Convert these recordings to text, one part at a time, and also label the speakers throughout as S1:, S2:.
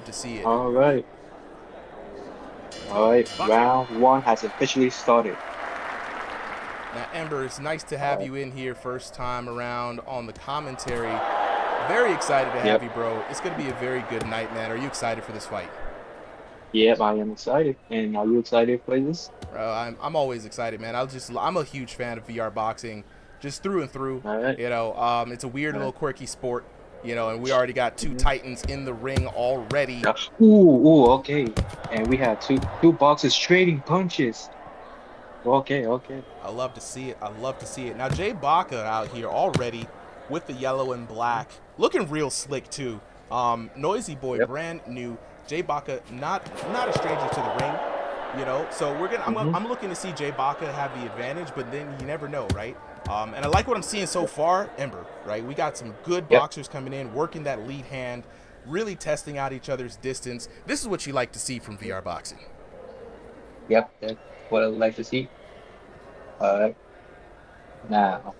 S1: to see it.
S2: All right. All right. Round one has officially started.
S1: Now, Ember, it's nice to have
S2: All right.
S1: you in here first time around on the commentary. Very excited to have
S2: Yep.
S1: you, bro. It's going to be a very good night, man. Are you excited for this fight?
S2: Yep, I am excited. And are you excited for this?
S1: I'm always excited, man. I'm a huge fan of VR boxing, just through and through.
S2: All right.
S1: It's a weird
S2: All
S1: little
S2: right.
S1: quirky sport, and we already got two
S2: Mm-hmm.
S1: titans in the ring already.
S2: Yeah. Ooh, okay. And we have two boxes trading punches. Okay, okay.
S1: I love to see it. I love to see it. Now JAYBOCKA out here already with the yellow and black, looking real slick too. NOISEYBOY,
S2: Yep.
S1: brand new. JAYBOCKA, not a stranger to the ring. So
S2: Mm-hmm.
S1: I'm looking to see JAYBOCKA have the advantage, but then you never know, right? And I like what I'm seeing so far, Ember, right? We got some good
S2: Yep.
S1: boxers coming in, working that lead hand, really testing out each other's distance. This is what you like to see from VR boxing.
S2: Yep. That's what I would like to see. All right. Now,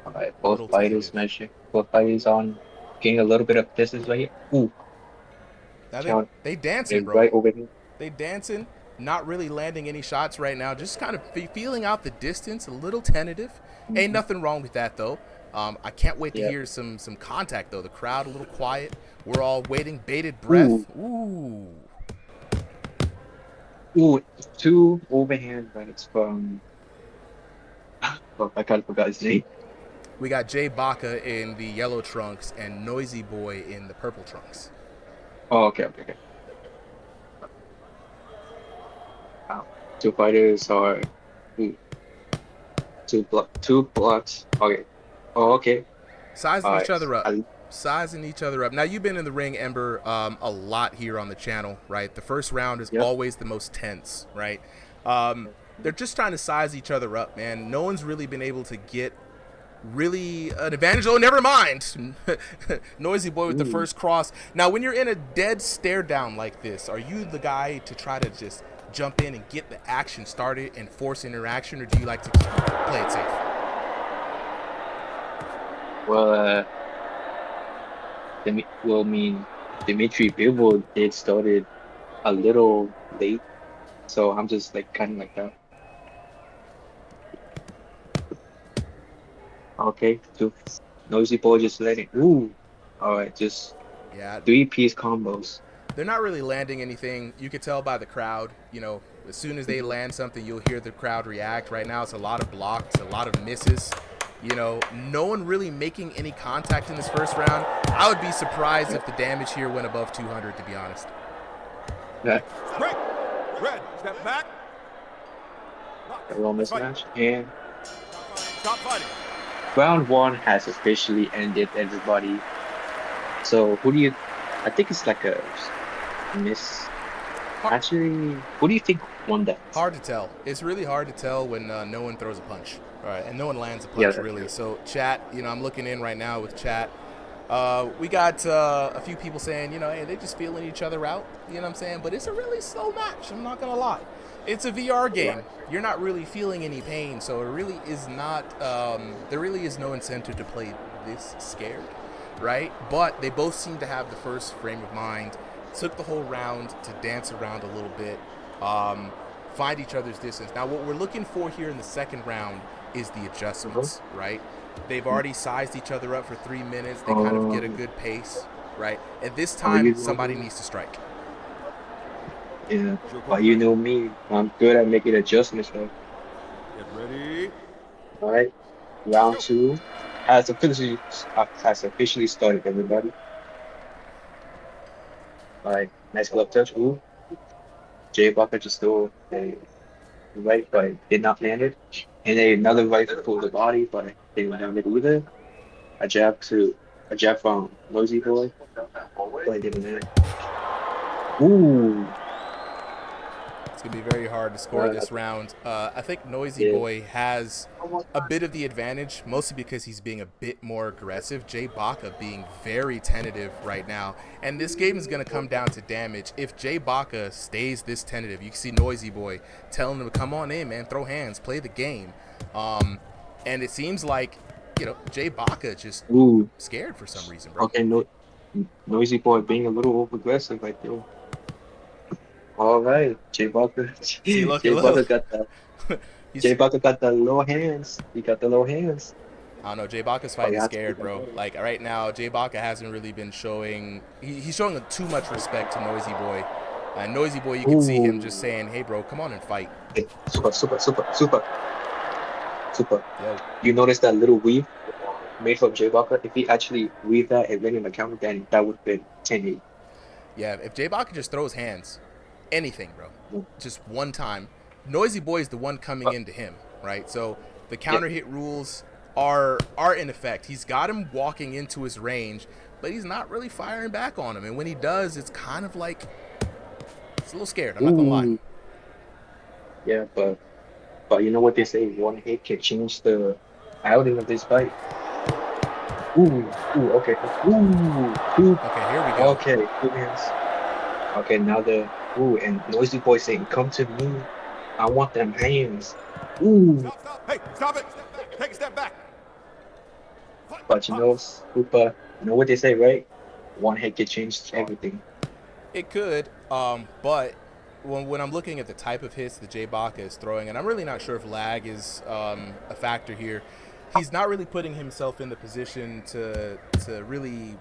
S2: all right.
S1: A
S2: Both
S1: little
S2: fighters
S1: tentative.
S2: measure. Both fighters on getting a little bit of distance right here. Ooh,
S1: Now
S2: count
S1: they dancing,
S2: it
S1: bro.
S2: right over here.
S1: They dancing, not really landing any shots right now. Just kind of feeling out the distance, a little tentative. Ain't
S2: Mm-hmm.
S1: nothing wrong with that though. I can't wait to
S2: Yep.
S1: hear some contact though. The crowd a little quiet. We're all waiting, bated
S2: Ooh,
S1: breath. Ooh.
S2: ooh, two overhand rights from. Oh, I kind of forgot his name.
S1: We got JAYBOCKA in the yellow trunks and NOISEYBOY in the purple trunks.
S2: Oh, okay, okay, okay. Wow. Two fighters are ooh, two blocks. Okay. Oh, okay.
S1: Sizing
S2: All
S1: each
S2: right.
S1: other up. Sizing each other up. Now you've been in the ring, Ember, a lot here on the channel, right? The first round is
S2: Yep.
S1: always the most tense, right? They're just trying to size each other up, man. No one's really been able to get really an advantage. Oh, never mind. NOISEYBOY with the
S2: Ooh.
S1: first cross. Now, when you're in a dead stare down like this, are you the guy to try to just jump in and get the action started and force interaction, or do you like to play it safe?
S2: Well, Dimitri Bivol did started a little late, so I'm just like kind of like that. Okay, two noisy boy just letting. Ooh, all right, just
S1: Yeah,
S2: three-piece combos.
S1: they're not really landing anything. You could tell by the crowd. As soon as they
S2: Mhm.
S1: land something, you'll hear the crowd react. Right now, it's a lot of blocks, a lot of misses. No one really making any contact in this first round. I would be surprised if the damage here went above 200, to be honest.
S2: That
S3: Break. Red. Step back.
S2: a little mismatch. And
S3: Stop fighting.
S2: round one has officially ended, everybody. So who do you? I think it's like a miss. Actually, who do you think won that?
S1: Hard to tell. It's really hard to tell when no one throws a punch, all right, and no one lands a
S2: Yeah,
S1: punch
S2: that's
S1: really.
S2: true.
S1: So chat, I'm looking in right now with chat. We got a few people saying, hey, they're just feeling each other out. You know what I'm saying? But it's a really slow match. I'm not gonna lie. It's a VR game. You're not really feeling any pain, so it really is not. There really is no incentive to play this scared, right? But they both seem to have the first frame of mind. Took the whole round to dance around a little bit, find each other's distance. Now, what we're looking for here in the second round is the adjustments, right? They've already sized each other up for 3 minutes. They kind of get a
S2: Um,
S1: good pace, right? At this
S2: oh, you
S1: time,
S2: know
S1: somebody
S2: me.
S1: needs to strike.
S2: Yeah, but you know me. I'm good at making adjustments, though.
S3: Get ready.
S2: All right, round two has officially started, everybody. All right, nice glove touch. Ooh, JAYBOCKA just threw a right, but did not land it. And then another right for the body, but didn't land it either. A jab to a jab from NOISEYBOY, but didn't land. Ooh,
S1: It's going to be very hard to score
S2: uh,
S1: this round. I think
S2: yeah.
S1: NOISEYBOY has a bit of the advantage, mostly because he's being a bit more aggressive. JAYBOCKA being very tentative right now. And this game is going to come down to damage. If JAYBOCKA stays this tentative, you can see NOISEYBOY telling him to come on in, man, throw hands, play the game. And it seems like, JAYBOCKA just
S2: Ooh,
S1: scared for some reason, bro.
S2: okay, no. Noisy Boy being a little over aggressive right there. All right, JAYBOCKA.
S1: See, look,
S2: JAYBOCKA got the
S1: he's,
S2: JAYBOCKA got the little hands. He got the little hands.
S1: I don't know. JAYBOCKA's
S2: Oh, you
S1: fighting
S2: have to
S1: scared,
S2: put that
S1: bro.
S2: down.
S1: Like right now, JAYBOCKA hasn't really been showing. He's showing too much respect to Noisy Boy. And Noisy Boy, you can see him just
S2: Ooh.
S1: saying, "Hey, bro, come on and fight."
S2: Hey, super, super, super, super, super.
S1: Yo,
S2: You notice that little weave made from JAYBOCKA? If he actually weaved that and went in the counter, then that would have been 10-8.
S1: yeah. If JAYBOCKA just throws hands, anything, bro, just one time, Noisy Boy is the one coming into him, right? So the counter hit rules are in effect. He's got him walking into his range, but he's not really firing back on him. And when he does, it's kind of like it's a little scared. I'm not gonna lie.
S2: Ooh. Yeah, but you know what they say, one hit can change the outing of this fight. Ooh, okay. Ooh.
S1: Okay, here we go.
S2: Okay, good hands. Okay, now and Noisy Boy saying, "Come to me. I want them hands." Ooh.
S3: Stop. Hey, stop it. Step back. Take a step back.
S2: But you know, Super, you know what they say, right? One hit can change everything.
S1: It could, but when I'm looking at the type of hits that JAYBOCKA is throwing, and I'm really not sure if lag is a factor here, he's not really putting himself in the position to really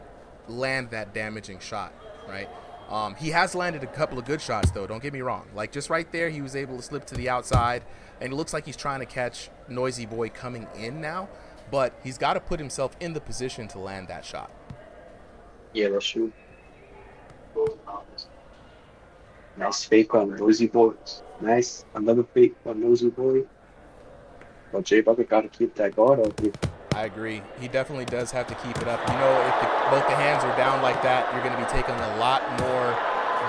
S1: land that damaging shot, right? He has landed a couple of good shots, though, don't get me wrong. Like, just right there, he was able to slip to the outside, and it looks like he's trying to catch Noisy Boy coming in now, but he's got to put himself in the position to land that shot.
S2: Yeah, that's true. Nice fake on Noisy Boy. Nice. Another fake on Noisy Boy. But JAYBOCKA got to keep that guard up here.
S1: I agree. He definitely does have to keep it up. You know, if both the hands are down like that, you're going to be taking a lot more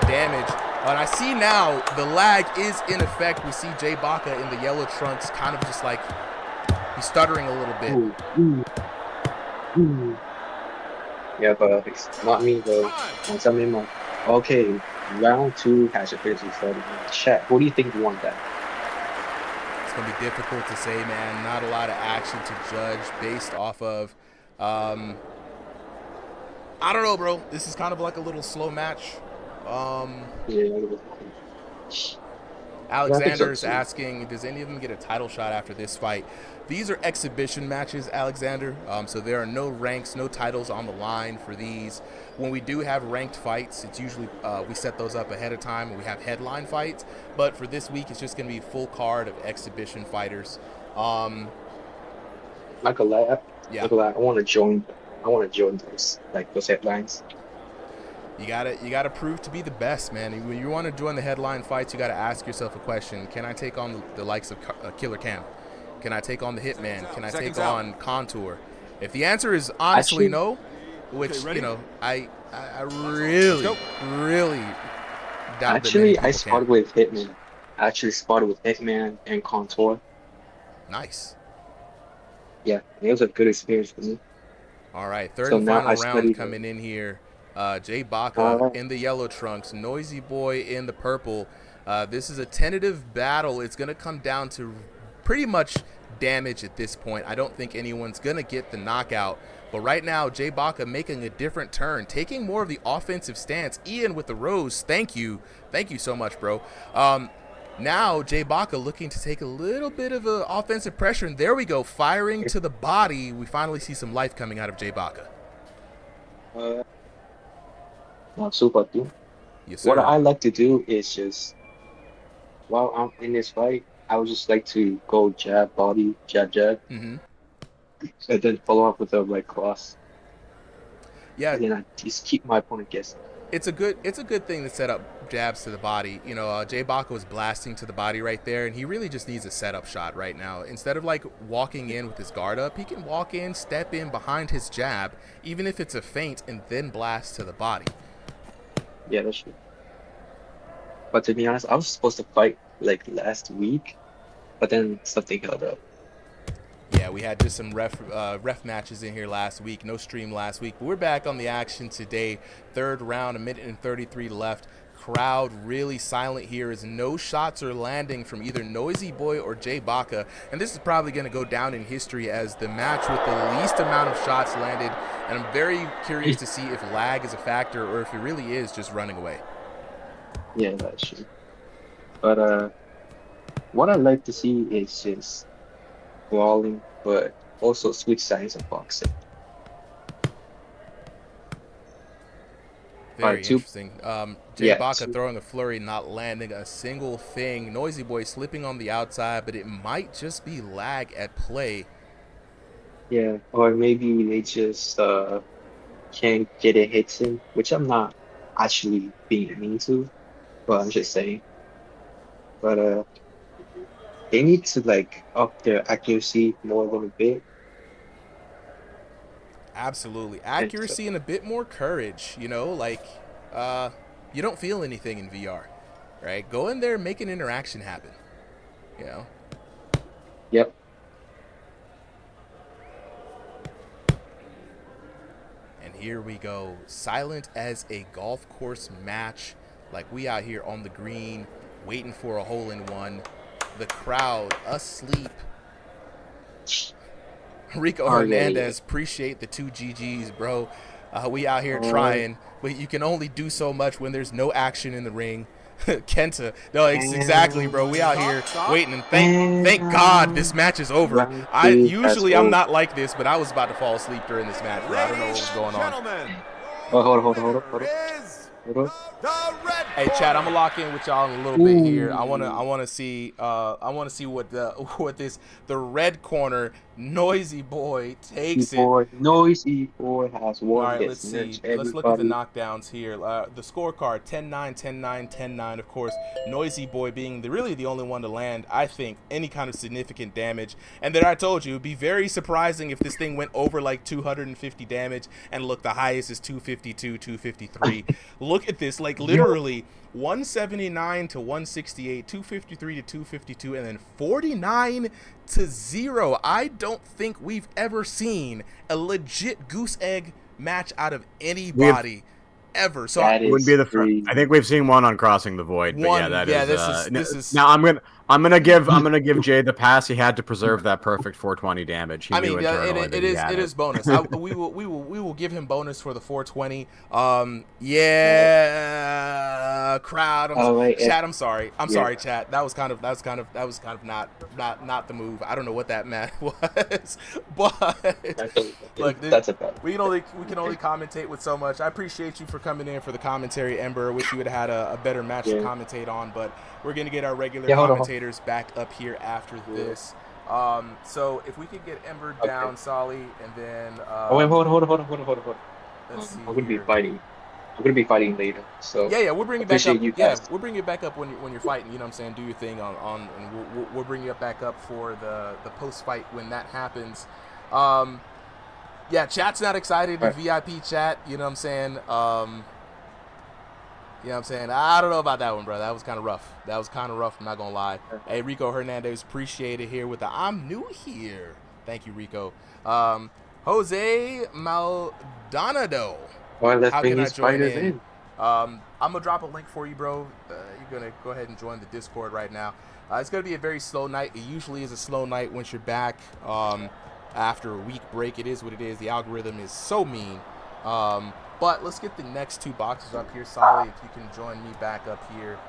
S1: damage. And I see now the lag is in effect. We see JAYBOCKA in the yellow trunks kind of just like he's stuttering a little bit.
S2: Ooh. Yeah, but it's not me though. Once I'm in my okay, round 2 has officially started. Chat, what do you think won that?
S1: It's going to be difficult to say, man. Not a lot of action to judge based off of. I don't know, bro. This is kind of like a little slow match.
S2: Yeah,
S1: Alexander's asking, does any of them get a title shot after this fight? These are exhibition matches, Alexander. So there are no ranks, no titles on the line for these. When we do have ranked fights, it's usually we set those up ahead of time and we have headline fights. But for this week, it's just going to be a full card of exhibition fighters.
S2: Like a lab.
S1: Yeah.
S2: Like a lab. I want to join those those headlines.
S1: You gotta prove to be the best, man. When you want to join the headline fights, you gotta ask yourself a question: can I take on the likes of Killer Cam? Can I take on the Hitman? Can I take on Contour? If the answer is honestly no, which you know, I really doubt.
S2: Actually, I sparred with Hitman. I actually sparred with Hitman and Contour.
S1: Nice.
S2: Yeah, it was a good experience for me.
S1: All right, third and final round coming in here. JAYBOCKA in the yellow trunks, Noisy Boy in the purple. This is a tentative battle. It's going to come down to pretty much damage at this point. I don't think anyone's going to get the knockout. But right now, JAYBOCKA making a different turn, taking more of the offensive stance. Ian with the rose. Thank you. Thank you so much, bro. Now, JAYBOCKA looking to take a little bit of offensive pressure. And there we go, firing to the body. We finally see some life coming out of JAYBOCKA.
S2: Not super too.
S1: Yes, sir.
S2: What I like to do is just while I'm in this fight, I would just like to go jab, body, jab,
S1: Mm-hmm.
S2: and then follow up with a right cross.
S1: Yeah,
S2: and then I just keep my opponent guessing.
S1: It's a good thing to set up jabs to the body. You know, JAYBOCKA was blasting to the body right there, and he really just needs a setup shot right now. Instead of like walking in with his guard up, he can walk in, step in behind his jab, even if it's a feint, and then blast to the body.
S2: Yeah, that's true. But to be honest, I was supposed to fight like last week, but then something held up.
S1: Yeah, we had just some ref matches in here last week. No stream last week, but we're back on the action today. Third round, 1 minute and 33 left. crowd really silent here as no shots are landing from either NOISEYBOY or JAYBOCKA. And this is probably going to go down in history as the match with the least amount of shots landed. And I'm very curious to see if lag is a factor or if it really is just running away.
S2: Yeah, that's true. But what I'd like to see is just brawling, but also switch sides of boxing.
S1: Very
S2: Alright,
S1: interesting.
S2: Yeah,
S1: JAYBOCKA throwing a flurry, not landing a single thing. NOISEYBOY slipping on the outside, but it might just be lag at play.
S2: Yeah, or maybe they just can't get a hit in, which I'm not actually being mean to, but I'm just saying. But they need to like up their accuracy more than a bit.
S1: Absolutely. Accuracy and a bit more courage, you know, like you don't feel anything in VR, right? Go in there, make an interaction happen, you know?
S2: Yep.
S1: And here we go. Silent as a golf course match, like we out here on the green, waiting for a hole-in-one. The crowd asleep. Rico Hernandez, appreciate the 2 GGs, bro. We out here trying, but you can only do so much when there's no action in the ring. Kenta, no, exactly, bro. We out here waiting, and thank God this match is over. I'm not like this, but I was about to fall asleep during this match, bro. I don't know what was going on.
S2: Hold on.
S1: Hey, Chad, I'm gonna lock in with y'all in a little bit here. I wanna see what the red corner NOISEYBOY takes it.
S2: NOISEYBOY has won.
S1: All right, let's see. Let's look at the knockdowns here. The scorecard: 10-9, 10-9, 10-9. Of course, NOISEYBOY being really the only one to land, I think, any kind of significant damage. And then I told you, it'd be very surprising if this thing went over like 250 damage. And look, the highest is 252, 253. Look at this, like literally 179 to 168, 253 to 252, and then 49 to 0. I don't think we've ever seen a legit goose egg match out of anybody ever. So
S2: it
S4: would be the first. I think we've seen one on Crossing the Void. But this is. Now I'm gonna give Jay the pass. He had to preserve that perfect 420 damage.
S1: It is bonus. We will give him bonus for the 420. Yeah, crowd. Chat. I'm sorry, chat. That was kind of not the move. I don't know what that match was, but look, we can only commentate with so much. I appreciate you for coming in for the commentary, Ember. I wish you would have had a better match to commentate on, but we're gonna get our regular commentators back up here after this. So if we could get Ember down, Solly, and then
S2: hold on.
S1: Let's see.
S2: I'm gonna be fighting later. So
S1: yeah, we'll bring it back up. Yeah, we'll bring it back up when you're fighting. You know what I'm saying? Do your thing and we'll bring you up back for the post fight when that happens. Yeah, chat's not excited. The VIP chat. You know what I'm saying? You know what I'm saying? I don't know about that one, bro. That was kind of rough. I'm not going to lie. Hey, Rico Hernandez, appreciate it here with the I'm new here. Thank you, Rico. Jose Maldonado. How can I join in? I'm going to drop a link for you, bro. You're going to go ahead and join the Discord right now. It's going to be a very slow night. It usually is a slow night once you're back after a week break. It is what it is. The algorithm is so mean. But let's get the next 2 boxes up here. Solly, if you can join me back up here.